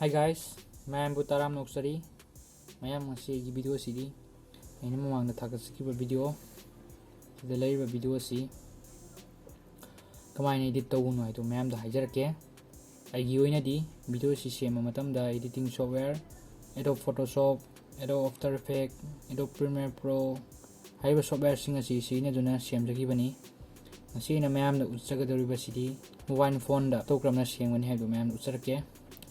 Hi guys, mayam butaram noksari. Mayam ngasi video sidi. Ini mamang na thakasikiba video. Sida laiba video si. Kamay na edit tawuno ay to mayam da hajarake. Ay giyoy na di video si sema matam da editing software. Adobe Photoshop, Adobe After Effects, Adobe Premiere Pro. Haiba software singa si na duna siyam jakibani. Ngasi na mayam da utsagadoriba sidi. Mobile phone da tokram na siyam gani haiba mayam da utsarake.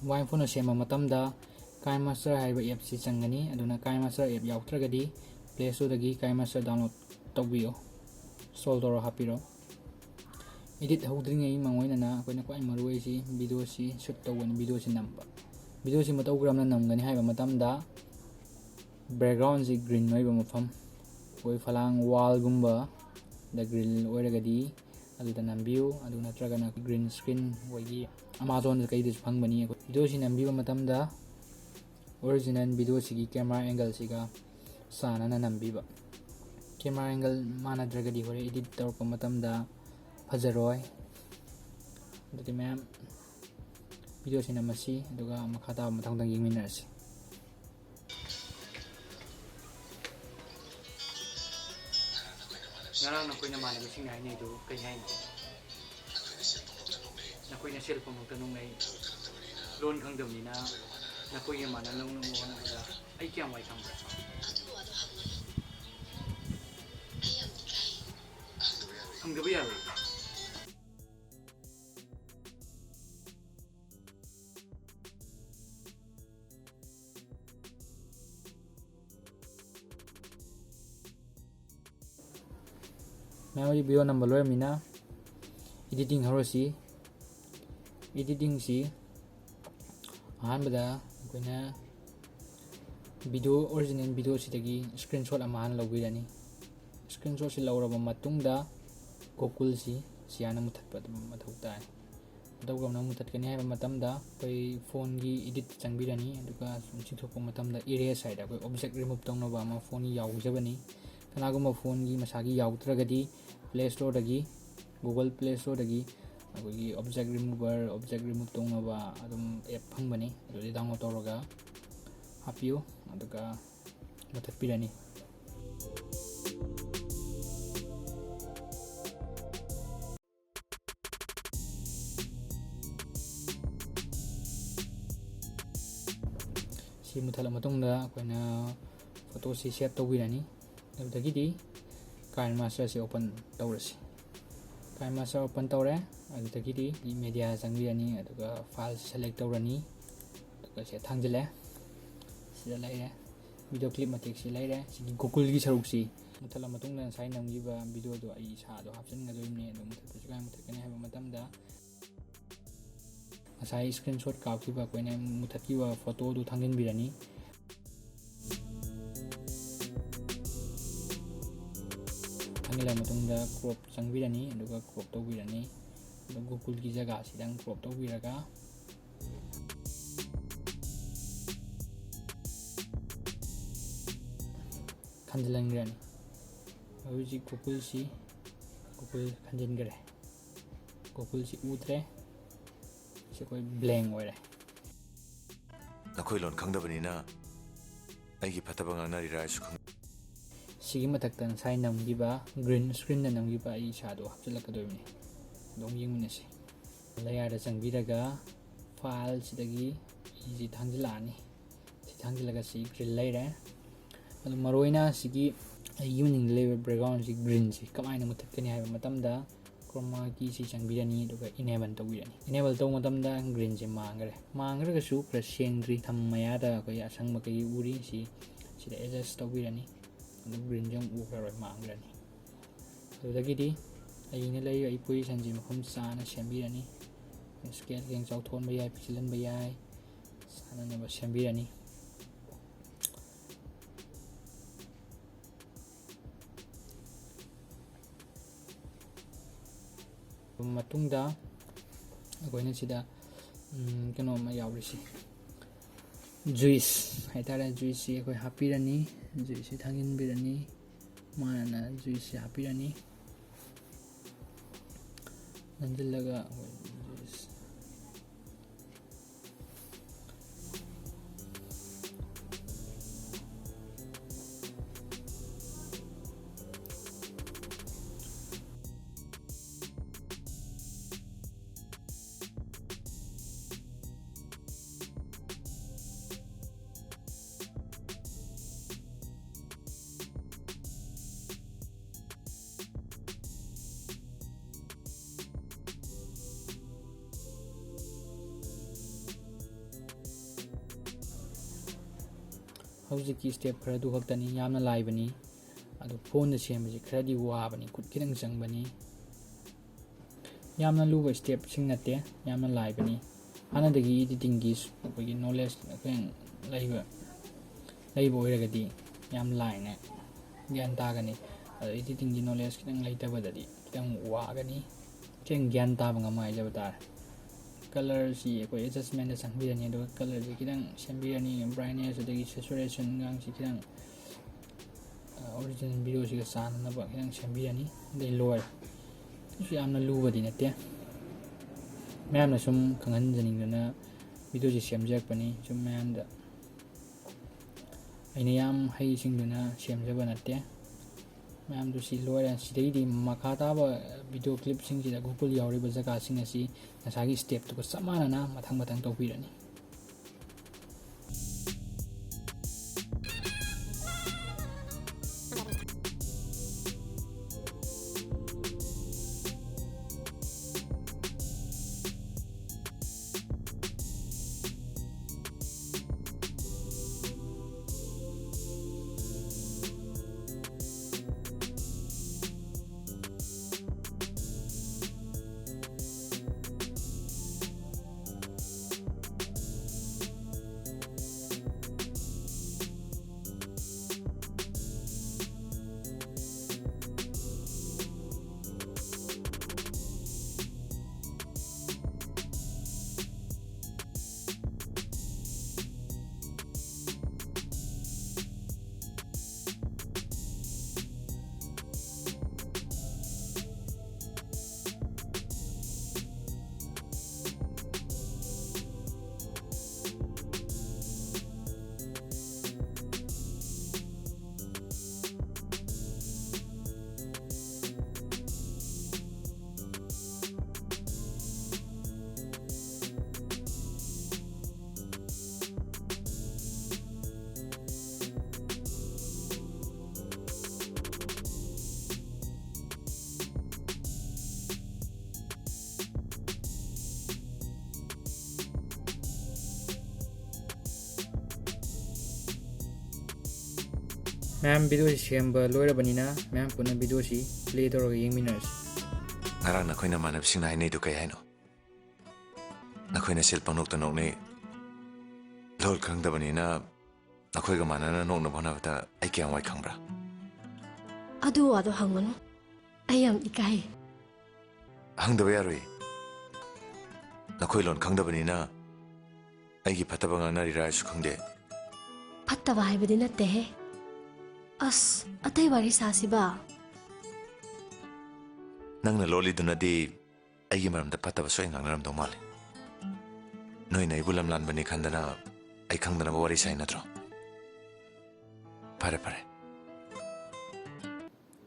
Mobile phone sema matamda Kinemaster app si changani aduna Kinemaster app yautragadi Play Store dagi Kinemaster download tawbiyo install toro hapiro edit hawdringai mangoina na koina kwai maruai si video si shoot tawon video si namba video si matawgram na namgani haiba matamda background si green noiba mafam koi falang wall gumba da grill oiragadi aduda nambiu adu natragana green screen wagi Amazon da kai dis phangmani video si nambiba matamda original video sigi camera angle siga sana na nambiba camera angle mana dragadi hore edit tawpa matamda fajaroi dati ma'am video si namasi aduga makhata mathangdang yingminarsi ngarang na koina mali bising na ini do kay hay na koina cellphone mo tanong ay loan khang dam ni na koina mana long nung mo na da ay kyam wai kam ang gabi ya memory video number loy mina editing harosi editing si ahanbada koina video original video sidagi screenshot amahan lawirani screenshot si lawraba matungda Google si siana muthatpa mathau tai dawgam na muthatkani haiba matamda koi phone gi edit changbirani aduga sumchithokpa matamda erase haida koi object remove tawnoba ma phone yaujabani kanaguma phone gi masagi yautragadi Play Store dagi Google Play Store dagi agogi object remove tawnoba adum app phangbani adudi download tawraga hapiyo aduga muthatpirani si muthala matungda koina photo si save tawbirani adudagidi Kinemaster si open tawrasi Kinemaster open tawre adudagidi media changbirani aduga file select tawrani aduga se thangjile sida laire video clip matek si laire si Google gi saruk si muthala matungda sai namgiba video do ai sa do hapchen ngadoimne adu muthatsu kai muthatkani haiba matamda asai screenshot kaupkiba koina muthatkiba photo du thangin birani thangila matungda crop changbirani aduga crop tawbirani Google gi jaga sidang crop tawbiraga khanjilangrani hauji Google khanjingre Google si utre si koi blank oire nakoi lon khangdabani na aigi phataba nganari ra su khang sigi mataktan sai namgiba green screen na namgiba ai shado hapchilakadoimni dong yingminasi layer da changbiraga file sidagi iji thangjilani si thangjilaga si green layer adu maroina sigi evening level background si green si kamaina mutatkani haiba matamda chroma key si changbirani aduga enable tawbirani enable taw matamda green si mangre ga su khara sengri thammaya da ko ya sangma kai uri si sida adjust tawbirani adu green jam u khara mangrani adudagidi aina lay ai position ji mafam sana sembirani scale geng chawthon bayai pixelan bayai sana ne ba sembirani matungda akoina sida keno ma yaurisi juice haitara juice akoi hapirani juice thangin birani mana juice hapirani nandilaga ꯍꯧꯖꯤꯛꯀꯤ step ꯈꯔꯗꯨ ꯈꯛꯇꯅꯤ ꯌꯥꯝꯅ ꯂꯥꯏꯕꯅꯤ ꯑꯗꯨ ꯐꯣꯟꯗ ꯁꯦꯝꯕꯁꯤ ꯈꯔꯗꯤ ꯋꯥꯕꯅꯤ ꯈꯨꯠ ꯈꯤꯇꯪ ꯆꯪꯕꯅꯤ ꯌꯥꯝꯅ ꯂꯨꯕ ꯁ꯭ꯇꯦꯞꯁꯤꯡ ꯅꯠꯇꯦ ꯌꯥꯝꯅ ꯂꯥꯏꯕꯅꯤ ꯍꯥꯟꯅꯗꯒꯤ ꯏꯗꯤꯇꯤꯡꯒꯤ ꯑꯩꯈꯣꯏꯒꯤ ꯅꯣꯂꯦꯖ ꯈꯤꯇꯪ ꯂꯩꯕ ꯑꯣꯏꯔꯒꯗꯤ ꯌꯥꯝ ꯂꯥꯏꯅ ꯒ꯭ꯌꯥꯟ ꯇꯥꯒꯅꯤ ꯑꯗꯣ ꯏꯗꯤꯇꯤꯡꯒꯤ ꯅꯣꯂꯦꯖ ꯈꯤꯇꯪ ꯂꯩꯇꯕꯗꯗꯤ ꯈꯤꯇꯪ ꯋꯥꯒꯅꯤ ꯈꯤꯇꯪ ꯒ꯭ꯌꯥꯟ ꯇꯥꯕ ꯉꯝꯃ ꯍꯥꯏꯖꯕ ꯇꯥꯔꯦ ꯀꯂꯔꯁꯤ ꯑꯩꯈꯣꯏ ꯑꯦꯗꯖꯁꯃꯦꯟꯗ ꯆꯪꯕꯤꯔꯅꯤ ꯑꯗꯨꯒ ꯀꯂꯔꯁꯤ ꯈꯤꯇꯪ ꯁꯦꯝꯕꯤꯔꯅꯤ ꯕ꯭ꯔꯥꯏꯠꯅꯦꯁ ꯑꯗꯒꯤ ꯁꯦꯆꯨꯔꯦꯁꯟꯒꯁꯤ ꯈꯤꯇꯪ ꯑꯣꯔꯤꯖꯤꯅꯦꯜ ꯚꯤꯗꯤꯑꯣꯁꯤꯒ ꯆꯥꯟꯅꯅꯕ ꯈꯤꯇꯪ ꯁꯦꯝꯕꯤꯔꯅꯤ ꯑꯗꯩ ꯂꯣꯏꯔꯦ ꯀꯩꯁꯨ ꯌꯥꯝꯅ ꯂꯨꯕꯗꯤ ꯅꯠꯇꯦ ꯃꯌꯥꯝꯅ ꯁꯨꯝ ꯈꯪꯍꯟꯖꯅꯤꯡꯗꯅ ꯚꯤꯗꯤꯑꯣꯁꯤ ꯁꯦꯝꯖꯔꯛꯄꯅꯤ ꯁꯨꯝ ꯃꯌꯥꯝꯗ ꯑꯩꯅ ꯌꯥꯝ ꯍꯩꯁꯤꯡꯗꯨꯅ ꯁꯦꯝꯖꯕ ꯅꯠꯇꯦ ꯃꯌꯥꯝꯗꯨ ꯁꯤ ꯂꯣꯏꯔꯦ ꯁꯤꯗꯩꯗꯤ ꯃꯈꯥ ꯇꯥꯕ ꯚꯤꯗꯤꯑꯣ ꯀ꯭ꯂꯤꯞꯁꯤꯡꯁꯤꯗ ꯒꯨꯒꯜ ꯌꯥꯎꯔꯤꯕ ꯖꯒꯥꯁꯤꯡ ꯑꯁꯤ ꯉꯁꯥꯏꯒꯤ ꯁ꯭ꯇꯦꯞꯇꯨꯒ ꯆꯞ ꯃꯥꯟꯅꯅ ꯃꯊꯪ ꯃꯊꯪ ꯇꯧꯕꯤꯔꯅꯤ ꯃꯌꯥꯝ ꯚꯤꯗꯤꯑꯣꯁꯤ ꯁꯦꯝꯕ ꯂꯣꯏꯔꯕꯅꯤꯅ ꯃꯌꯥꯝ ꯄꯨꯟꯅ ꯚꯤꯗꯤꯑꯣꯁꯤ ꯄ꯭ꯂꯦ ꯇꯧꯔꯒ ꯌꯦꯡꯃꯤꯟꯅꯔꯁꯤ ꯉꯔꯥꯡ ꯅꯈꯣꯏꯅ ꯃꯥꯟꯅꯕꯁꯤꯡꯅ ꯍꯥꯏꯅꯩꯗꯨ ꯀꯩ ꯍꯥꯏꯅꯣ ꯅꯈꯣꯏꯅ ꯁꯦꯜ ꯄꯪꯅꯣꯛꯇ ꯅꯣꯛꯅꯩ ꯂꯣꯜ ꯈꯪꯗꯕꯅꯤꯅ ꯅꯈꯣꯏꯒ ꯃꯥꯟꯅꯅ ꯅꯣꯛꯅꯕ ꯍꯣꯠꯅꯕꯗ ꯑꯩ ꯀꯌꯥꯝ ꯋꯥꯏ ꯈꯪꯕ꯭ꯔꯥ ꯑꯗꯨ ꯋꯥꯗꯣ ꯍꯪꯒꯅꯨ ꯑꯩ ꯌꯥꯝ ꯏꯀꯥꯏ ꯍꯪꯗꯕ ꯌꯥꯔꯣꯏ ꯅꯈꯣꯏ ꯂꯣꯟ ꯈꯪꯗꯕꯅꯤꯅ ꯑꯩꯒꯤ ꯐꯠꯇꯕ ꯉꯥꯡꯅꯔꯤꯔꯥ ꯍꯥꯏꯁꯨ ꯈꯪꯗꯦ ꯐꯠꯇꯕ ꯍꯥꯏꯕꯗꯤ ꯅꯠꯇꯦꯍꯦ ꯑꯁ ꯑꯇꯩ ꯋꯥꯔꯤ ꯁꯥꯁꯤꯕ ꯅꯪꯅ ꯂꯣꯜꯂꯤꯗꯨꯅꯗꯤ ꯑꯩꯒꯤ ꯃꯔꯝꯗ ꯐꯠꯇꯕ ꯁꯣꯏ ꯉꯥꯡꯅꯔꯝꯗꯧ ꯃꯥꯜꯂꯤ ꯅꯣꯏꯅ ꯑꯩꯕꯨ ꯂꯝꯂꯥꯟꯕꯅꯤ ꯈꯟꯗꯅ ꯑꯩ ꯈꯪꯗꯅꯕ ꯋꯥꯔꯤ ꯁꯥꯏ ꯅꯠꯇ꯭ꯔꯣ ꯐꯔꯦ ꯐꯔꯦ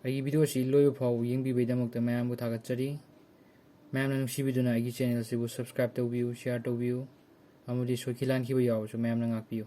ꯑꯩꯒꯤ ꯚꯤꯗꯤꯑꯣꯁꯤ ꯂꯣꯏꯕ ꯐꯥꯎꯕ ꯌꯦꯡꯕꯤꯕꯒꯤꯗꯃꯛꯇ ꯃꯌꯥꯝꯕꯨ ꯊꯥꯒꯠꯆꯔꯤ ꯃꯌꯥꯝꯅ ꯅꯨꯡꯁꯤꯕꯤꯗꯨꯅ ꯑꯩꯒꯤ ꯆꯦꯅꯦꯜ ꯑꯁꯤꯕꯨ ꯁꯕꯁꯀ꯭ꯔꯥꯏꯕ ꯇꯧꯕꯤꯌꯨ ꯁꯤꯌꯥꯔ ꯇꯧꯕꯤꯌꯨ ꯑꯃꯗꯤ ꯁꯣꯏꯈꯤ ꯂꯥꯟꯈꯤꯕ ꯌꯥꯎꯔꯁꯨ ꯃꯌꯥꯝꯅ ꯉꯥꯛꯄꯤꯌꯨ